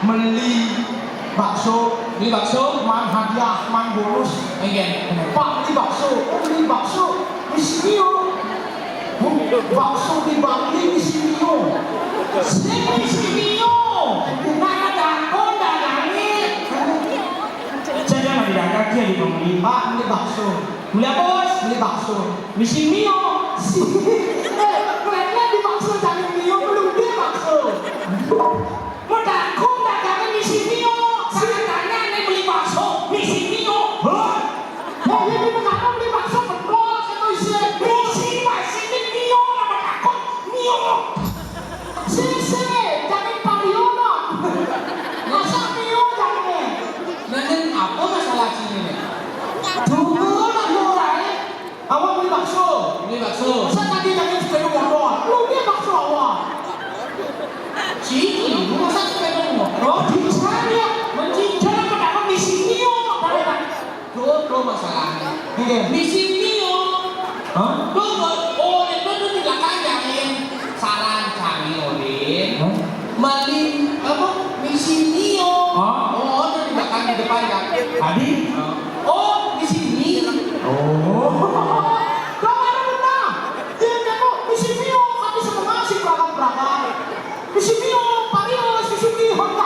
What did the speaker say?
Beli bakso, man hadiah, man bonus. Pak beli bakso, beli bakso di sini yo. Bakso di Bali di sini yo. Di sini yo. Nah ada konda langit. Saya nggak didangkat dia di beli. Pak beli bakso. Beli apa bos? Beli bakso. Di sini yo. Kayaknya di bakso jangan mio belum dia bakso. Mau takut dagangan di sini yo. Saya tanya nih beli bakso di sini yo. Ini kenapa beli bakso betul atau isi? Misi masih di mio apa takut mio. Sini, jangan pariono. Masa mio jangan. Nanti apa masalah sini nih? Tunggu lah orang. Awak beli bakso. Beli bakso. Saya tadi jangan sepeda motor. Lu dia bakso awak. Sini, masa sepeda motor? Di sana. Mencincang apa takut di sini yo. Tuh masalahnya. Di sini yo. Hah? Oh, itu tuh tidak kanyain saran kami Odin. Malin apa? Di sini yo. Hah? Oh, itu tidak kan di depan ya. Tadi